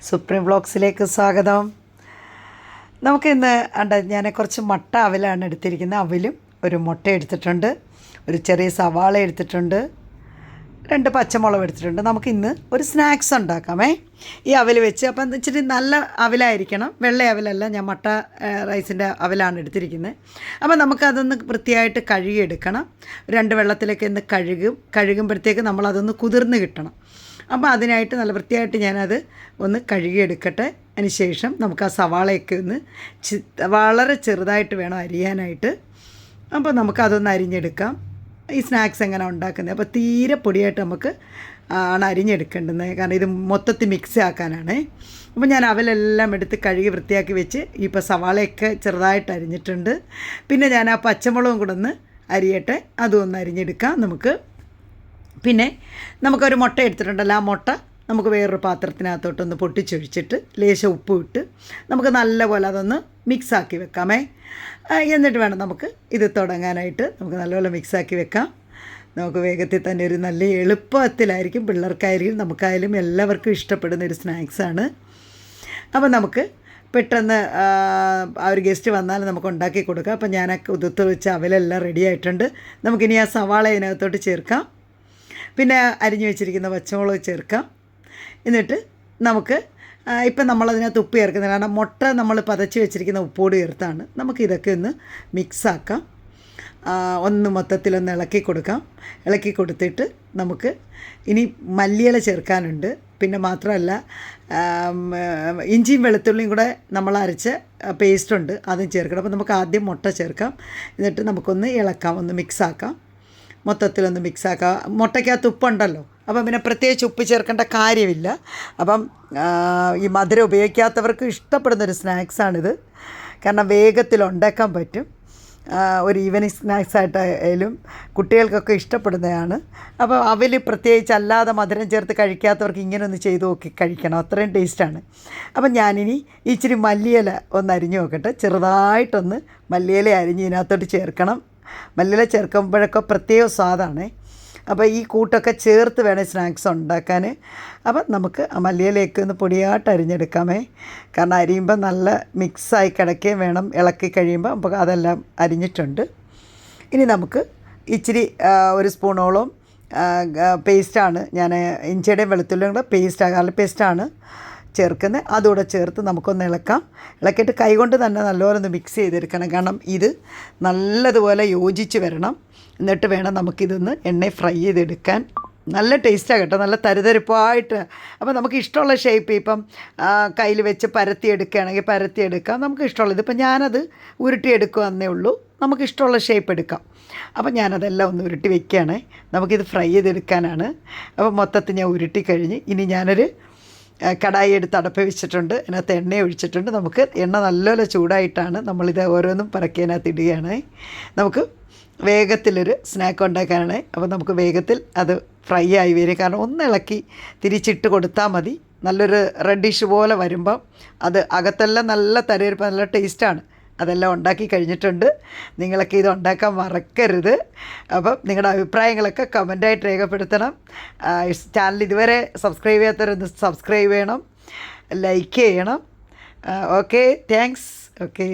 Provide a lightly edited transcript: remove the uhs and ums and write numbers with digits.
Supreme വ്ളോഗ്സിലേക്ക് സ്വാഗതം. നമുക്കിന്ന് ഞാൻ കുറച്ച് മട്ട അവലാണ് എടുത്തിരിക്കുന്നത്. അവലും ഒരു മുട്ട എടുത്തിട്ടുണ്ട്, ഒരു ചെറിയ സവാള എടുത്തിട്ടുണ്ട്, 2 പച്ചമുളക് എടുത്തിട്ടുണ്ട്. നമുക്കിന്ന് ഒരു സ്നാക്സ് ഉണ്ടാക്കാമേ ഈ അവൽ വെച്ച്. അപ്പം ഇച്ചിരി നല്ല അവലായിരിക്കണം, വെള്ള അവലല്ല, ഞാൻ മട്ട റൈസിൻ്റെ അവലാണ് എടുത്തിരിക്കുന്നത്. അപ്പം നമുക്കതൊന്ന് വൃത്തിയായിട്ട് കഴുകിയെടുക്കണം. 2 വെള്ളത്തിലേക്ക് ഒന്ന് കഴുകുമ്പോഴത്തേക്ക് നമ്മളതൊന്ന് കുതിർന്ന് കിട്ടണം. അപ്പോൾ അതിനായിട്ട് നല്ല വൃത്തിയായിട്ട് ഞാനത് ഒന്ന് കഴുകിയെടുക്കട്ടെ. അതിന് ശേഷം നമുക്ക് ആ സവാളയൊക്കെ ഒന്ന് വളരെ ചെറുതായിട്ട് വേണം അരിയാനായിട്ട്. അപ്പോൾ നമുക്കതൊന്ന് അരിഞ്ഞെടുക്കാം. ഈ സ്നാക്സ് എങ്ങനെ ഉണ്ടാക്കുന്നത്, അപ്പോൾ തീരെ പൊടിയായിട്ട് നമുക്ക് ആണ് അരിഞ്ഞെടുക്കേണ്ടത്, കാരണം ഇത് മൊത്തത്തിൽ മിക്സ് ആക്കാനാണ്. അപ്പോൾ ഞാൻ അവലെല്ലാം എടുത്ത് കഴുകി വൃത്തിയാക്കി വെച്ച് ഇപ്പോൾ സവാളയൊക്കെ ചെറുതായിട്ട് അരിഞ്ഞിട്ടുണ്ട്. പിന്നെ ഞാൻ ആ പച്ചമുളകും കൂടെ ഒന്ന് അരിയട്ടെ, അതും ഒന്ന് അരിഞ്ഞെടുക്കാം നമുക്ക്. പിന്നെ നമുക്കൊരു മുട്ട എടുത്തിട്ടുണ്ടല്ലോ, ആ മുട്ട നമുക്ക് വേറൊരു പാത്രത്തിനകത്തോട്ടൊന്ന് പൊട്ടിച്ചൊഴിച്ചിട്ട് ലേശം ഉപ്പ് ഇട്ട് നമുക്ക് നല്ലപോലെ അതൊന്ന് മിക്സാക്കി വെക്കാമേ. എന്നിട്ട് വേണം നമുക്ക് ഇത് തുടങ്ങാനായിട്ട്. നമുക്ക് നല്ലപോലെ മിക്സാക്കി വെക്കാം. നമുക്ക് വേഗത്തിൽ തന്നെ ഒരു നല്ല എളുപ്പത്തിലായിരിക്കും, പിള്ളേർക്കായിരിക്കും നമുക്കായാലും എല്ലാവർക്കും ഇഷ്ടപ്പെടുന്ന ഒരു സ്നാക്സാണ്. അപ്പോൾ നമുക്ക് പെട്ടെന്ന് ആ ഒരു ഗസ്റ്റ് വന്നാൽ നമുക്ക് ഉണ്ടാക്കി കൊടുക്കാം. അപ്പോൾ ഞാനൊക്കെ ഉതിർത്ത് വെച്ച അവലെല്ലാം റെഡി ആയിട്ടുണ്ട്. നമുക്കിനി ആ സവാള ഇതിനകത്തോട്ട് ചേർക്കാം. പിന്നെ അരിഞ്ഞു വെച്ചിരിക്കുന്ന പച്ചമുളക് ചേർക്കാം. എന്നിട്ട് നമുക്ക് ഇപ്പം നമ്മളതിനകത്ത് ഉപ്പ് ചേർക്കുന്നത്, കാരണം മുട്ട നമ്മൾ പതച്ച് വെച്ചിരിക്കുന്ന ഉപ്പോട് ചേർത്താണ്. നമുക്കിതൊക്കെ ഒന്ന് മിക്സാക്കാം. ഒന്ന് മൊത്തത്തിലൊന്ന് ഇളക്കി കൊടുക്കാം. ഇളക്കി കൊടുത്തിട്ട് നമുക്ക് ഇനി മല്ലിയില ചേർക്കാനുണ്ട്. പിന്നെ മാത്രമല്ല ഇഞ്ചിയും വെളുത്തുള്ളിയും കൂടെ നമ്മൾ അരച്ച പേസ്റ്റുണ്ട്, അതും ചേർക്കണം. അപ്പോൾ നമുക്ക് ആദ്യം മുട്ട ചേർക്കാം. എന്നിട്ട് നമുക്കൊന്ന് ഇളക്കാം, ഒന്ന് മിക്സാക്കാം, മൊത്തത്തിലൊന്ന് മിക്സാക്കാം. മുട്ടയ്ക്കകത്ത് ഉപ്പുണ്ടല്ലോ, അപ്പം പിന്നെ പ്രത്യേകിച്ച് ഉപ്പ് ചേർക്കേണ്ട കാര്യമില്ല. അപ്പം ഈ മധുരം ഉപയോഗിക്കാത്തവർക്ക് ഇഷ്ടപ്പെടുന്നൊരു സ്നാക്സാണിത്, കാരണം വേഗത്തിൽ ഉണ്ടാക്കാൻ പറ്റും. ഒരു ഈവനിങ് സ്നാക്സായിട്ടായാലും കുട്ടികൾക്കൊക്കെ ഇഷ്ടപ്പെടുന്നതാണ്. അപ്പോൾ അവൽ പ്രത്യേകിച്ച് അല്ലാതെ മധുരം ചേർത്ത് കഴിക്കാത്തവർക്ക് ഇങ്ങനെ ഒന്ന് ചെയ്ത് നോക്കി കഴിക്കണം, അത്രയും ടേസ്റ്റാണ്. അപ്പം ഞാനിനി ഇച്ചിരി മല്ലിയില ഒന്ന് അരിഞ്ഞ് നോക്കട്ടെ. ചെറുതായിട്ടൊന്ന് മല്ലിയില അരിഞ്ഞ് ഇതിനകത്തോട്ട് ചേർക്കണം. മല്ലിയില ചേർക്കുമ്പോഴൊക്കെ പ്രത്യേക സ്വാദാണ്. അപ്പോൾ ഈ കൂട്ടൊക്കെ ചേർത്ത് വേണം സ്നാക്സ് ഉണ്ടാക്കാൻ. അപ്പം നമുക്ക് ആ മല്ലിയിലേക്ക് ഒന്ന് പൊടിയായിട്ട് അരിഞ്ഞെടുക്കാമേ, കാരണം അരിയുമ്പോൾ നല്ല മിക്സായി കിടക്കുകയും വേണം. ഇളക്കി കഴിയുമ്പോൾ അപ്പോൾ അതെല്ലാം അരിഞ്ഞിട്ടുണ്ട്. ഇനി നമുക്ക് ഇച്ചിരി ഒരു സ്പൂണോളം പേസ്റ്റാണ്, ഞാൻ ഇഞ്ചിയുടെയും വെളുത്തുള്ളിയും കൂടെ ഗാർലിക് പേസ്റ്റാണ് ചേർക്കുന്നത്. അതുകൂടെ ചേർത്ത് നമുക്കൊന്ന് ഇളക്കാം. ഇളക്കിയിട്ട് കൈകൊണ്ട് തന്നെ നല്ലപോലെ ഒന്ന് മിക്സ് ചെയ്തെടുക്കണം, കാരണം ഇത് നല്ലതുപോലെ യോജിച്ച് വരണം. എന്നിട്ട് വേണം നമുക്കിതൊന്ന് എണ്ണയിൽ ഫ്രൈ ചെയ്തെടുക്കാൻ. നല്ല ടേസ്റ്റാണ് കേട്ടോ, നല്ല തരിതരിപ്പായിട്ട്. അപ്പോൾ നമുക്ക് ഇഷ്ടമുള്ള ഷേപ്പ് ഇപ്പം കയ്യിൽ വെച്ച് പരത്തിയെടുക്കുകയാണെങ്കിൽ പരത്തിയെടുക്കാം, നമുക്ക് ഇഷ്ടമുള്ളത്. ഇപ്പം ഞാനത് ഉരുട്ടിയെടുക്കുകയെന്നേ ഉള്ളൂ, നമുക്ക് ഇഷ്ടമുള്ള ഷേപ്പ് എടുക്കാം. അപ്പോൾ ഞാനതെല്ലാം ഒന്ന് ഉരുട്ടി വെക്കുകയാണേ, നമുക്കിത് ഫ്രൈ ചെയ്തെടുക്കാനാണ്. അപ്പോൾ മൊത്തത്തിൽ ഞാൻ ഉരുട്ടി കഴിഞ്ഞ് ഇനി ഞാനൊരു കടായി എടുത്ത് അടപ്പ് വെച്ചിട്ടുണ്ട്, അതിനകത്ത് എണ്ണ ഒഴിച്ചിട്ടുണ്ട്. നമുക്ക് എണ്ണ നല്ലപോലെ ചൂടായിട്ടാണ് നമ്മളിത് ഓരോന്നും പറക്കിയതിനകത്ത് ഇടുകയാണ്. നമുക്ക് വേഗത്തിലൊരു സ്നാക്ക് ഉണ്ടാക്കാനാണ്. അപ്പോൾ നമുക്ക് വേഗത്തിൽ അത് ഫ്രൈ ആയി വരും, കാരണം ഒന്ന് ഇളക്കി തിരിച്ചിട്ട് കൊടുത്താൽ മതി. നല്ലൊരു റെഡിഷ് പോലെ വരുമ്പം അത് അകത്തെല്ലാം നല്ല തരയിരിപ്പം, നല്ല ടേസ്റ്റാണ്. അതെല്ലാം ഉണ്ടാക്കി കഴിഞ്ഞിട്ടുണ്ട്. നിങ്ങളൊക്കെ ഇത് ഉണ്ടാക്കാൻ മറക്കരുത്. അപ്പം നിങ്ങളുടെ അഭിപ്രായങ്ങളൊക്കെ കമൻറ്റായിട്ട് രേഖപ്പെടുത്തണം. ചാനൽ ഇതുവരെ സബ്സ്ക്രൈബ് ചെയ്യാത്തവരൊന്ന് സബ്സ്ക്രൈബ് ചെയ്യണം, ലൈക്ക് ചെയ്യണം. Okay, thanks. ഓക്കെ.